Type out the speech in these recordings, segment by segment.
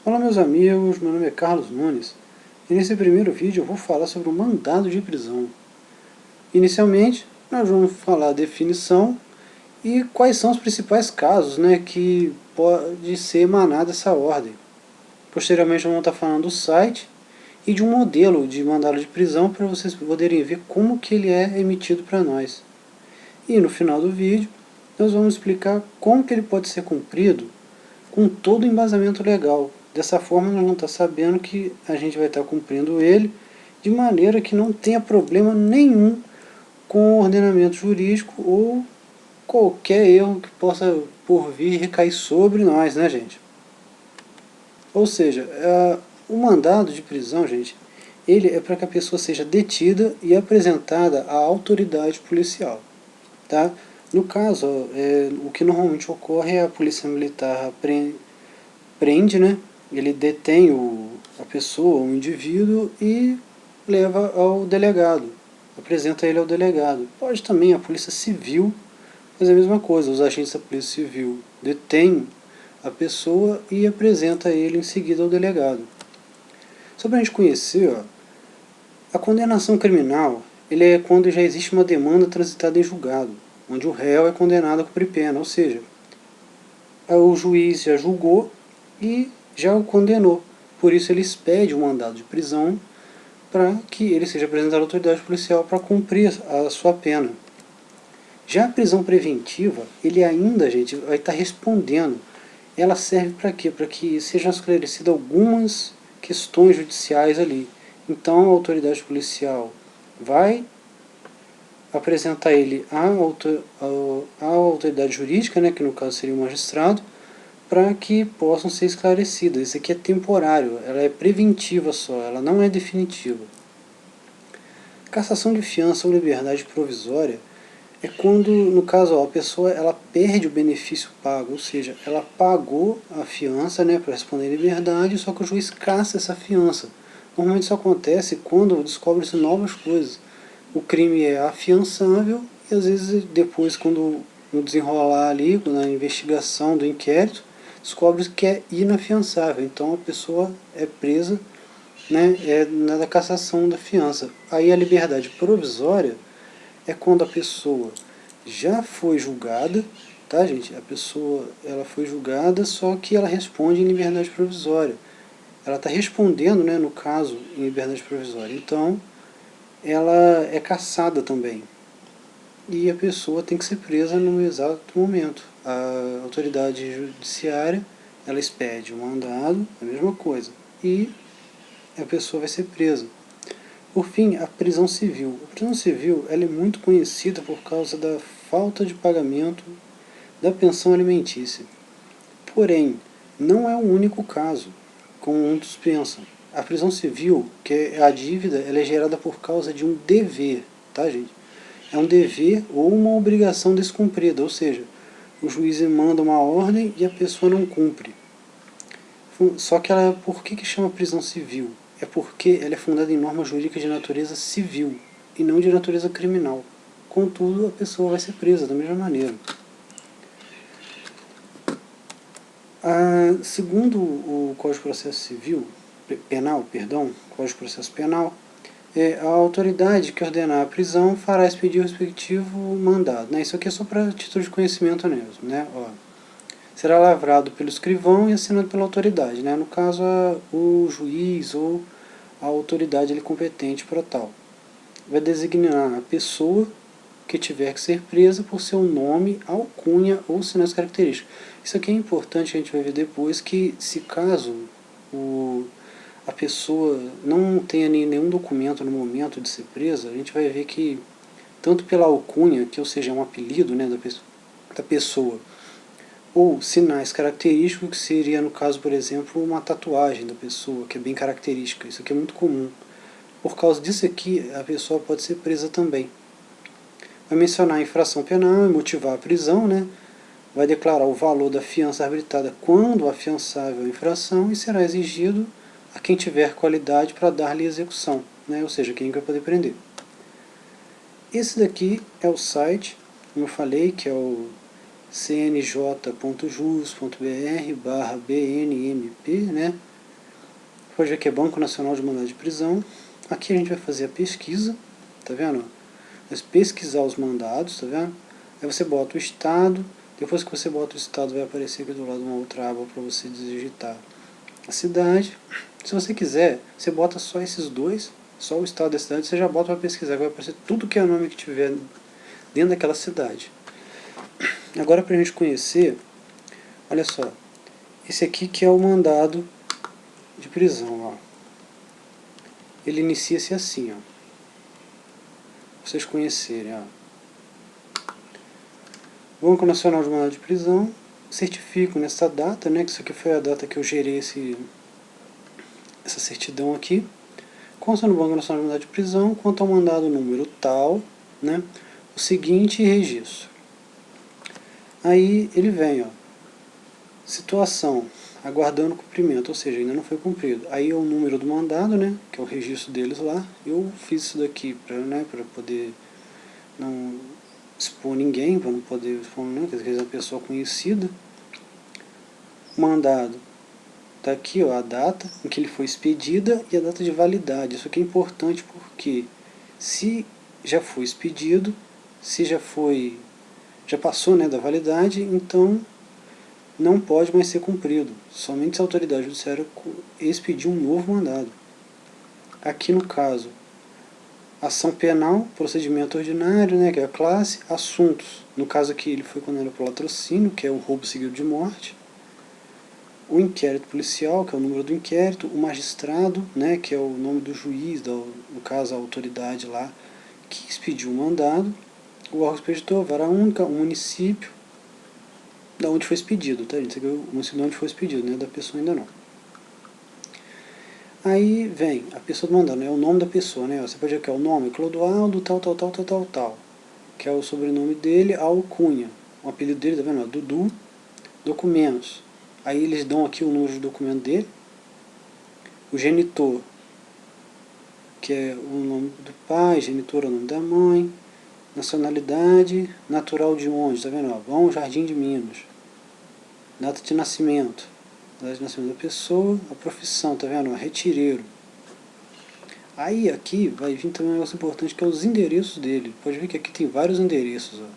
Olá meus amigos, meu nome é Carlos Nunes e nesse primeiro vídeo eu vou falar sobre o mandado de prisão. Inicialmente, nós vamos falar a definição e quais são os principais casos que pode ser emanada essa ordem. Posteriormente vamos estar falando do site e de um modelo de mandado de prisão para vocês poderem ver como que ele é emitido para nós. E no final do vídeo, nós vamos explicar como que ele pode ser cumprido com todo o embasamento legal. Dessa forma nós vamos estar sabendo que a gente vai estar cumprindo ele de maneira que não tenha problema nenhum com o ordenamento jurídico ou qualquer erro que possa por vir recair sobre nós, né, gente? Ou seja, o mandado de prisão, gente, ele é para que a pessoa seja detida e apresentada à autoridade policial, tá? No caso, o que normalmente ocorre é a polícia militar prende, né? Ele detém a pessoa, o indivíduo e leva ao delegado, apresenta ele ao delegado. Pode também a polícia civil fazer a mesma coisa, os agentes da polícia civil detêm a pessoa e apresenta ele em seguida ao delegado. Só para a gente conhecer, a condenação criminal ele é quando já existe uma demanda transitada em julgado, onde o réu é condenado a cumprir pena, ou seja, o juiz já julgou e já o condenou. Por isso ele expede um mandado de prisão para que ele seja apresentado à autoridade policial para cumprir a sua pena. Já a prisão preventiva, ele ainda, gente, vai estar respondendo. Ela serve para quê? Para que sejam esclarecidas algumas questões judiciais ali. Então a autoridade policial vai apresentar ele à autoridade jurídica, que no caso seria o magistrado, para que possam ser esclarecidas. Isso aqui é temporário, ela é preventiva só, ela não é definitiva. Cassação de fiança ou liberdade provisória é quando, no caso, a pessoa ela perde o benefício pago, ou seja, ela pagou a fiança para responder em liberdade, só que o juiz cassa essa fiança. Normalmente isso acontece quando descobre-se novas coisas. O crime é afiançável e às vezes depois, quando no desenrolar ali, na investigação do inquérito, descobre que é inafiançável. Então a pessoa é presa, na cassação da fiança. Aí a liberdade provisória é quando a pessoa já foi julgada, tá, gente? A pessoa ela foi julgada, só que ela responde em liberdade provisória. Ela está respondendo, no caso, em liberdade provisória. Então, ela é cassada também. E a pessoa tem que ser presa no exato momento. A autoridade judiciária, ela expede o mandado, a mesma coisa. E a pessoa vai ser presa. Por fim, a prisão civil. A prisão civil ela é muito conhecida por causa da falta de pagamento da pensão alimentícia. Porém, não é o único caso, como muitos pensam. A prisão civil, que é a dívida, ela é gerada por causa de um dever, tá, gente? É um dever ou uma obrigação descumprida, ou seja, o juiz manda uma ordem e a pessoa não cumpre. Só que por que chama prisão civil? É porque ela é fundada em normas jurídicas de natureza civil e não de natureza criminal. Contudo, a pessoa vai ser presa da mesma maneira. Segundo o Código de Processo Civil, Código de Processo Penal, a autoridade que ordenar a prisão fará expedir o respectivo mandado. Isso aqui é só para título de conhecimento mesmo. Será lavrado pelo escrivão e assinado pela autoridade. No caso, o juiz ou a autoridade competente para tal. Vai designar a pessoa que tiver que ser presa por seu nome, alcunha ou sinais característicos. Isso aqui é importante, a gente vai ver depois que se caso a pessoa não tenha nenhum documento no momento de ser presa, a gente vai ver que tanto pela alcunha, que ou seja, é um apelido da pessoa, ou sinais característicos, que seria no caso, por exemplo, uma tatuagem da pessoa, que é bem característica. Isso aqui é muito comum. Por causa disso aqui, a pessoa pode ser presa também. Vai mencionar a infração penal e motivar a prisão, vai declarar o valor da fiança arbitrada quando afiançável a infração e será exigido a quem tiver qualidade para dar-lhe execução, ou seja, quem vai poder prender. Esse daqui é o site, como eu falei, que é o cnj.jus.br/bnmp, pode ver que é Banco Nacional de Mandado de Prisão. Aqui a gente vai fazer a pesquisa, tá vendo? Vai pesquisar os mandados, tá vendo? Aí você bota o estado, depois que você bota o estado vai aparecer aqui do lado uma outra aba para você digitar a cidade. Se você quiser, você bota só esses dois, só o estado da cidade, você já bota para pesquisar, vai aparecer tudo que é nome que tiver dentro daquela cidade. Agora para a gente conhecer, olha só, esse aqui que é o mandado de prisão, ó. Ele inicia-se assim, ó. Pra vocês conhecerem, ó. Banco Nacional de Mandado de Prisão, certifico nessa data, né, que isso aqui foi a data que eu gerei essa certidão aqui. Consta no Banco Nacional de Mandado de Prisão, quanto ao mandado número tal, né, o seguinte registro. Aí ele vem, ó, situação, aguardando cumprimento, ou seja, ainda não foi cumprido. Aí é o número do mandado, né, que é o registro deles lá. Eu fiz isso daqui para, né, para poder não expor ninguém, para não poder expor, né, que às vezes é uma pessoa conhecida. O mandado está aqui, ó, a data em que ele foi expedida e a data de validade. Isso aqui é importante porque se já foi expedido, se já passou, né, da validade, então não pode mais ser cumprido. Somente se a autoridade judiciária expedir um novo mandado. Aqui no caso, ação penal, procedimento ordinário, né, que é a classe, assuntos. No caso aqui ele foi condenado por latrocínio, que é o roubo seguido de morte. O inquérito policial, que é o número do inquérito. O magistrado, né, que é o nome do juiz, no caso a autoridade lá, que expediu o mandado. O órgão expeditor, vara única, o município, da onde foi expedido, tá, gente? Isso aqui é o município de onde foi expedido, né, da pessoa ainda não. Aí vem a pessoa do mandado, né, o nome da pessoa, né, você pode ver que é o nome, Clodoaldo, tal, que é o sobrenome dele, a alcunha, o apelido dele, tá vendo, ó, Dudu, documentos. Aí eles dão aqui o número de documento dele, o genitor, que é o nome do pai, genitor é o nome da mãe, nacionalidade, natural de onde, tá vendo, ó, Bom Jardim de Minas, data de nascimento, data de nascimento da pessoa, a profissão, tá vendo, ó, retireiro. Aí aqui vai vir também um negócio importante, que é os endereços dele. Pode ver que aqui tem vários endereços, ó.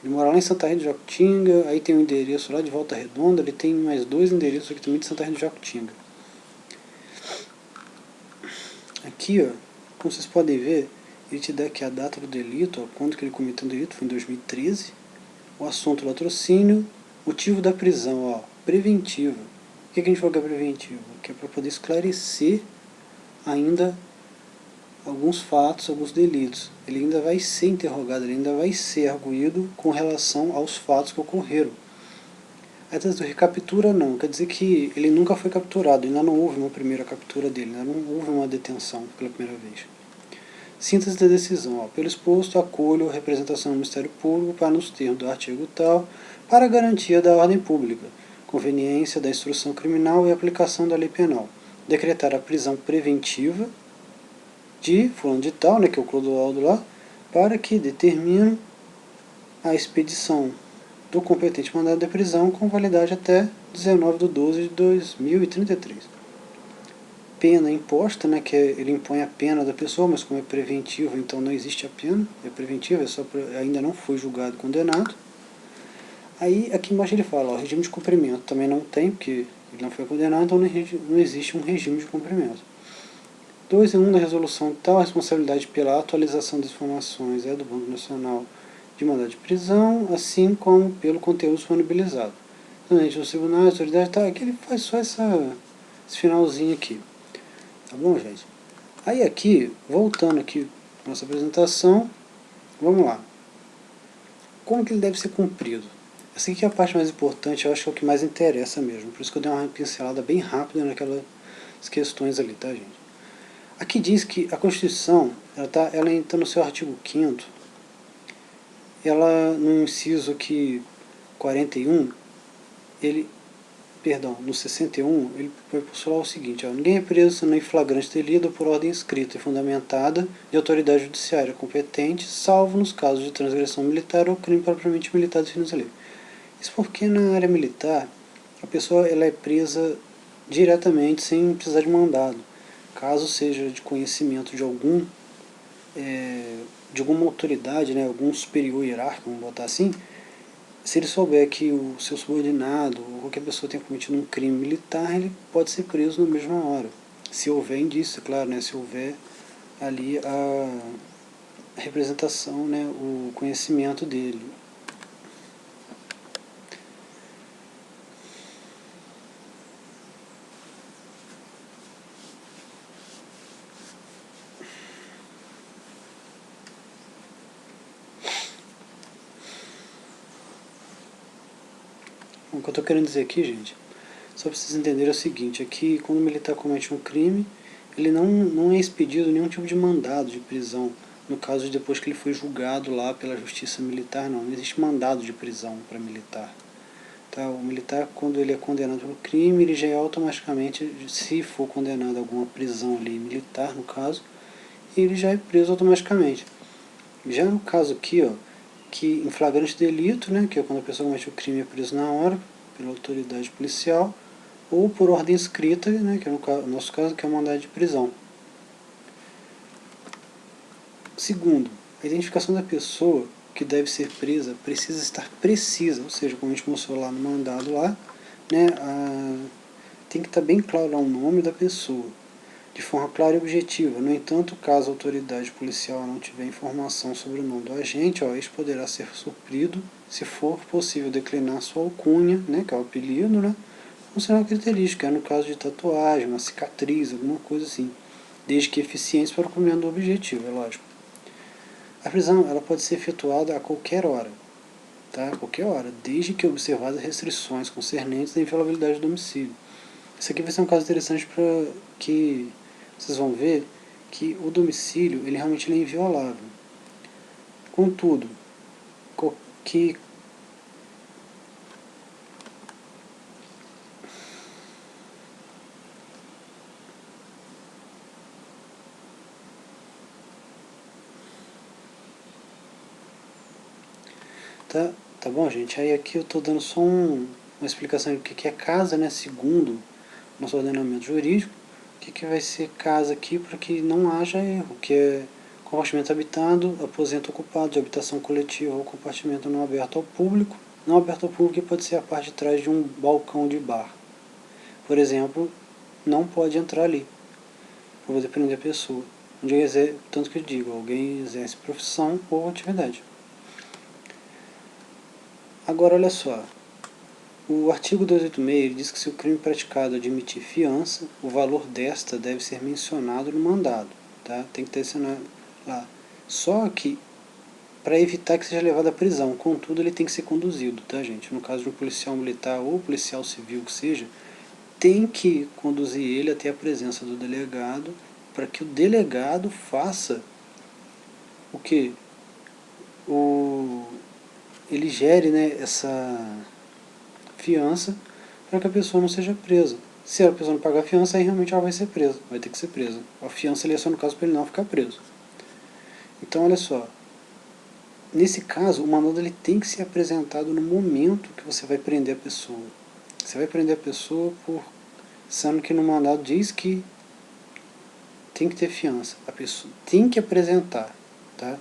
Ele mora lá em Santa Rita de Jacutinga, aí tem um endereço lá de Volta Redonda, ele tem mais dois endereços aqui também de Santa Rita de Jacutinga. Aqui, ó, como vocês podem ver, ele te dá aqui a data do delito, ó, quando que ele cometeu o delito, foi em 2013, o assunto latrocínio, motivo da prisão, ó, preventiva. O que a gente falou que é preventivo? Que é para poder esclarecer ainda alguns fatos, alguns delitos. Ele ainda vai ser interrogado, ele ainda vai ser arguído com relação aos fatos que ocorreram. Aí tá escrito recaptura não, quer dizer que ele nunca foi capturado, ainda não houve uma primeira captura dele, ainda não houve uma detenção pela primeira vez. Síntese da decisão, ó, pelo exposto, acolho a representação do Ministério Público para nos termos do artigo tal, para a garantia da ordem pública, conveniência da instrução criminal e aplicação da lei penal. Decretar a prisão preventiva de fulano de tal, né, que é o Clodoaldo lá, para que determine a expedição do competente mandado de prisão com validade até 19/12/2033. Pena imposta, né, que ele impõe a pena da pessoa, mas como é preventivo, então não existe a pena, é preventivo, é só ainda não foi julgado e condenado. Aí aqui embaixo ele fala, ó, regime de cumprimento também não tem, porque ele não foi condenado, então não existe um regime de cumprimento. 2. Em uma resolução tal, a responsabilidade pela atualização das informações é do Banco Nacional de Mandado de Prisão, assim como pelo conteúdo disponibilizado. Durante os tribunais, a autoridade, tá, aqui ele faz só esse finalzinho aqui. Tá bom, gente? Aí aqui, voltando aqui para nossa apresentação, vamos lá. Como que ele deve ser cumprido? Essa aqui é a parte mais importante, eu acho que é o que mais interessa mesmo. Por isso que eu dei uma pincelada bem rápida naquelas questões ali, tá, gente? Aqui diz que a Constituição, ela entra no seu artigo 5º, ela, no inciso aqui 41, no 61, ele vai postular o seguinte, ó, ninguém é preso senão em flagrante delito ou por ordem escrita e fundamentada de autoridade judiciária competente, salvo nos casos de transgressão militar ou crime propriamente militar definidos ali. Isso porque na área militar, a pessoa ela é presa diretamente, sem precisar de mandado. Caso seja de conhecimento de de alguma autoridade, né, algum superior hierárquico, vamos botar assim, se ele souber que o seu subordinado ou qualquer pessoa tenha cometido um crime militar, ele pode ser preso na mesma hora. Se houver indício, claro, né, se houver ali a representação, né, o conhecimento dele. O que eu estou querendo dizer aqui, gente, só para vocês entenderem é o seguinte, é que quando o militar comete um crime, ele não é expedido nenhum tipo de mandado de prisão. No caso de depois que ele foi julgado lá pela justiça militar, não existe mandado de prisão para militar. Tá? O militar, quando ele é condenado pelo crime, ele já é automaticamente, se for condenado a alguma prisão ali militar, no caso, ele já é preso automaticamente. Já no caso aqui, ó, que em flagrante delito, né, que é quando a pessoa comete o crime e é preso na hora, pela autoridade policial, ou por ordem escrita, né, que é no nosso caso, que é o mandado de prisão. Segundo, a identificação da pessoa que deve ser presa precisa estar precisa, ou seja, como a gente mostrou lá no mandado lá, né, tem que estar bem claro lá o nome da pessoa, de forma clara e objetiva. No entanto, caso a autoridade policial não tiver informação sobre o nome do agente, este poderá ser surpreso, se for possível declinar sua alcunha, né, que é o apelido, né, um sinal característico, no caso de tatuagem, uma cicatriz, alguma coisa assim, desde que eficientes para o cumprimento do objetivo, é lógico. A prisão ela pode ser efetuada a qualquer hora, tá? A qualquer hora, desde que observadas restrições concernentes à inviolabilidade do domicílio. Isso aqui vai ser um caso interessante para que vocês vão ver que o domicílio ele realmente é inviolável. Contudo, que tá bom, gente? Aí aqui eu estou dando só uma explicação do que é casa, né? Segundo nosso ordenamento jurídico, o que vai ser casa aqui para que não haja erro, que é compartimento habitado, aposento ocupado de habitação coletiva ou compartimento não aberto ao público. Não aberto ao público pode ser a parte de trás de um balcão de bar. Por exemplo, não pode entrar ali, para poder prender a pessoa. Tanto que eu digo, alguém exerce profissão ou atividade. Agora, olha só. O artigo 286 diz que se o crime praticado admitir fiança, o valor desta deve ser mencionado no mandado. Tá? Tem que ter isso lá. Só que, para evitar que seja levado à prisão, contudo, ele tem que ser conduzido, tá, gente? No caso de um policial militar ou policial civil que seja, tem que conduzir ele até a presença do delegado, para que o delegado faça o que? Ele gere, né, essa fiança para que a pessoa não seja presa. Se a pessoa não pagar a fiança, aí realmente ela vai ser presa, vai ter que ser presa. A fiança ali é só no caso para ele não ficar preso. Então, olha só, nesse caso, o mandado ele tem que ser apresentado no momento que você vai prender a pessoa. Você vai prender a pessoa sendo que no mandado diz que tem que ter fiança. A pessoa tem que apresentar, tá?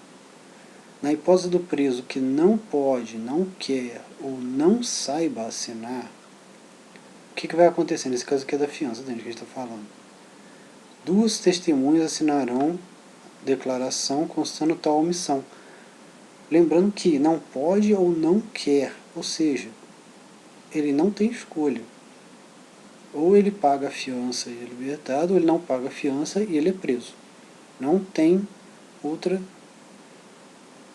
Na hipótese do preso que não pode, não quer ou não saiba assinar, o que vai acontecer nesse caso aqui é da fiança, dentro que a gente está falando? Duas testemunhas assinarão declaração constando tal omissão. Lembrando que não pode ou não quer, ou seja, ele não tem escolha. Ou ele paga a fiança e é libertado, ou ele não paga a fiança e ele é preso. Não tem outra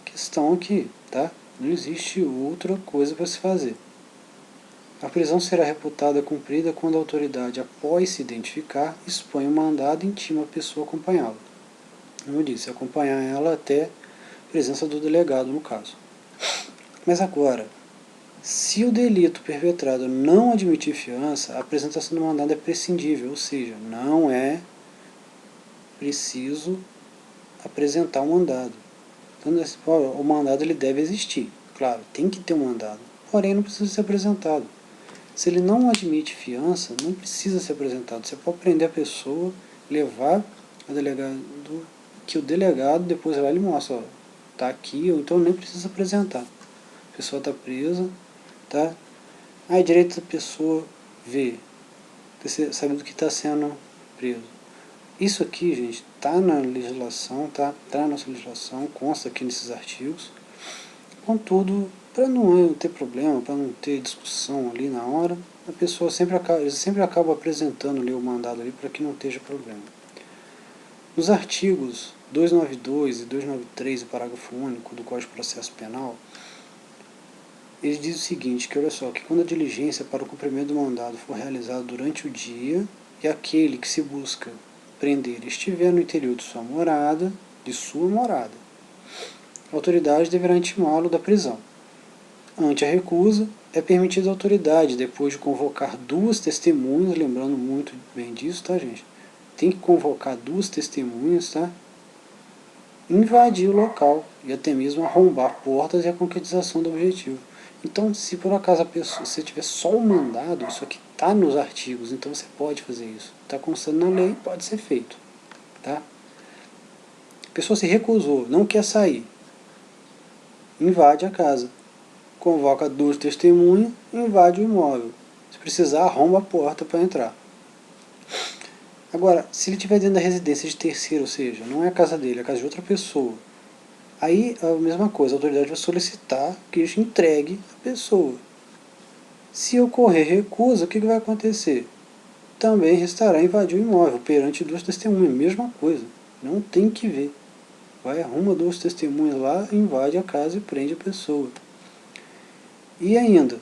questão aqui, tá? Não existe outra coisa para se fazer. A prisão será reputada cumprida quando a autoridade, após se identificar, expõe o mandado e intima a pessoa a acompanhá-la. Como eu disse, acompanhar ela até a presença do delegado, no caso. Mas agora, se o delito perpetrado não admitir fiança, a apresentação do mandado é prescindível, ou seja, não é preciso apresentar o mandado. Então, o mandado ele deve existir, claro, tem que ter um mandado, porém não precisa ser apresentado. Se ele não admite fiança, não precisa ser apresentado. Você pode prender a pessoa, levar ao delegado, que o delegado depois vai e lhe mostra, ó, tá aqui, ou então nem precisa apresentar. A pessoa está presa, tá? Aí direito da pessoa ver, saber do que está sendo preso. Isso aqui, gente, está na legislação, tá na nossa legislação, consta aqui nesses artigos. Contudo, para não ter problema, para não ter discussão ali na hora, a pessoa eles sempre acabam apresentando ali o mandado ali para que não esteja problema. Nos artigos 292 e 293, o parágrafo único do Código de Processo Penal, ele diz o seguinte, que olha só, que quando a diligência para o cumprimento do mandado for realizada durante o dia e aquele que se busca prender estiver no interior de sua morada, a autoridade deverá intimá-lo da prisão. Ante a recusa, é permitida a autoridade, depois de convocar duas testemunhas, lembrando muito bem disso, tá, gente? Tem que convocar duas testemunhas, tá? Invadir o local e até mesmo arrombar portas e a concretização do objetivo. Então, se por acaso você tiver só o mandado, isso aqui está nos artigos, então você pode fazer isso. Está constando na lei, pode ser feito. Tá? A pessoa se recusou, não quer sair. Invade a casa. Convoca duas testemunhas, invade o imóvel. Se precisar, arromba a porta para entrar. Agora, se ele estiver dentro da residência de terceiro, ou seja, não é a casa dele, é a casa de outra pessoa, aí a mesma coisa, a autoridade vai solicitar que ele entregue a pessoa. Se ocorrer recusa, o que vai acontecer? Também restará invadir o imóvel perante duas testemunhas, mesma coisa, não tem que ver. Vai, arruma duas testemunhas lá, invade a casa e prende a pessoa. E ainda, se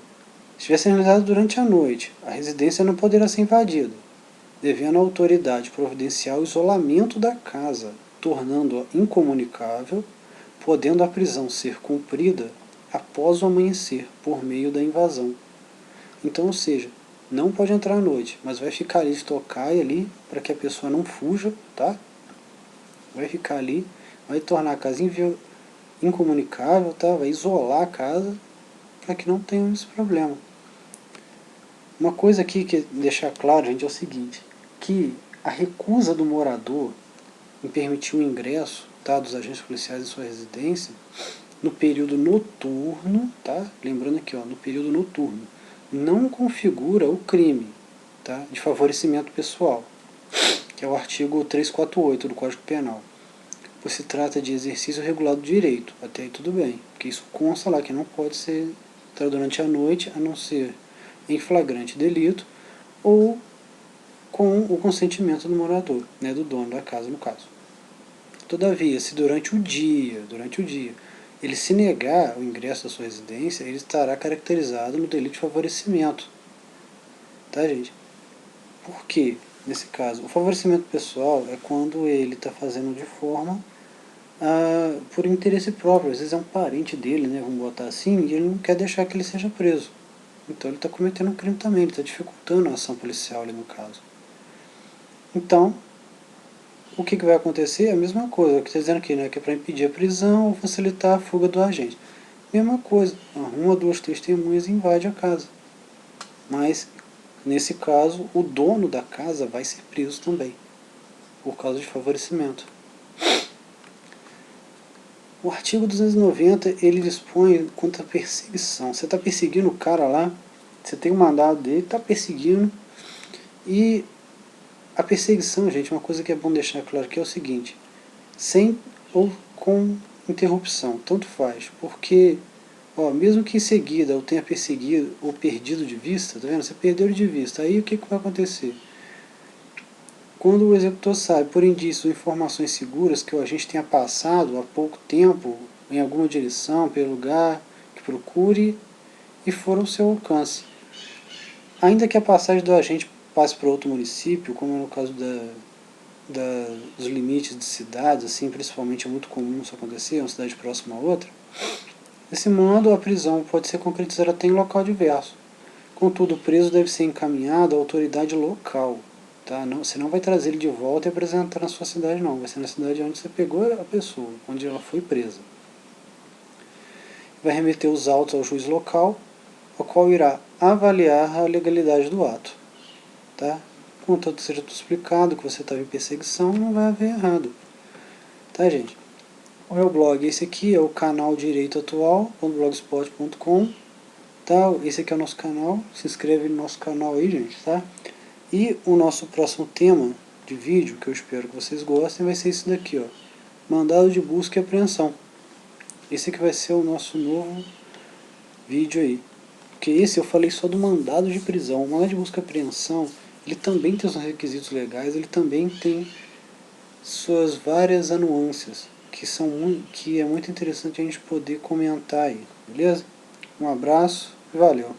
estiver sendo realizado durante a noite, a residência não poderá ser invadida, devendo a autoridade providenciar o isolamento da casa, tornando-a incomunicável, podendo a prisão ser cumprida após o amanhecer, por meio da invasão. Então, ou seja, não pode entrar à noite, mas vai ficar ali de tocaia ali, para que a pessoa não fuja, tá? Vai ficar ali, vai tornar a casa incomunicável, tá? Vai isolar a casa, para que não tenha esse problema. Uma coisa aqui que deixar claro, gente, é o seguinte, que a recusa do morador em permitir o ingresso, tá, dos agentes policiais em sua residência, no período noturno, tá, lembrando aqui, ó, no período noturno, não configura o crime, tá, de favorecimento pessoal, que é o artigo 348 do Código Penal. Pois se trata de exercício regulado do direito, até aí tudo bem, porque isso consta lá que não pode ser durante a noite, a não ser em flagrante delito ou com o consentimento do morador, né, do dono da casa no caso. Todavia, se durante o dia, ele se negar o ingresso da sua residência, ele estará caracterizado no delito de favorecimento. Tá, gente? Por quê? Nesse caso, o favorecimento pessoal é quando ele está fazendo de forma por interesse próprio. Às vezes é um parente dele, né, vamos botar assim, e ele não quer deixar que ele seja preso. Então ele está cometendo um crime também, ele está dificultando a ação policial ali no caso. Então, o que vai acontecer? A mesma coisa, o que está dizendo aqui, né, que é para impedir a prisão ou facilitar a fuga do agente. Mesma coisa, arruma duas testemunhas e invade a casa. Mas, nesse caso, o dono da casa vai ser preso também, por causa de favorecimento. O artigo 290, ele dispõe contra a perseguição. Você está perseguindo o cara lá, você tem um mandado dele, está perseguindo, e a perseguição, gente, uma coisa que é bom deixar claro aqui é o seguinte, sem ou com interrupção, tanto faz, porque, ó, mesmo que em seguida eu tenha perseguido ou perdido de vista, tá vendo? Você perdeu de vista, aí o que vai acontecer? Quando o executor sabe, por indícios ou informações seguras, que o agente tenha passado há pouco tempo em alguma direção, pelo lugar que procure e for ao seu alcance. Ainda que a passagem do agente passe para outro município, como é no caso dos limites de cidades, assim, principalmente é muito comum isso acontecer, uma cidade próxima a outra, desse modo a prisão pode ser concretizada até em local diverso. Contudo, o preso deve ser encaminhado à autoridade local. Tá? Não, você não vai trazer ele de volta e apresentar na sua cidade, não. Vai ser na cidade onde você pegou a pessoa, onde ela foi presa. Vai remeter os autos ao juiz local, o qual irá avaliar a legalidade do ato. Tá? Contanto seja tudo explicado, que você estava em perseguição, não vai haver errado. Tá, gente? O meu blog, esse aqui é o canal direitoatual.blogspot.com. Tá? Esse aqui é o nosso canal, se inscreve no nosso canal aí, gente, tá? E o nosso próximo tema de vídeo, que eu espero que vocês gostem, vai ser esse daqui, ó. Mandado de busca e apreensão. Esse aqui vai ser o nosso novo vídeo aí. Porque esse eu falei só do mandado de prisão. O mandado de busca e apreensão, ele também tem os requisitos legais, ele também tem suas várias nuances, que é muito interessante a gente poder comentar aí, beleza? Um abraço e valeu!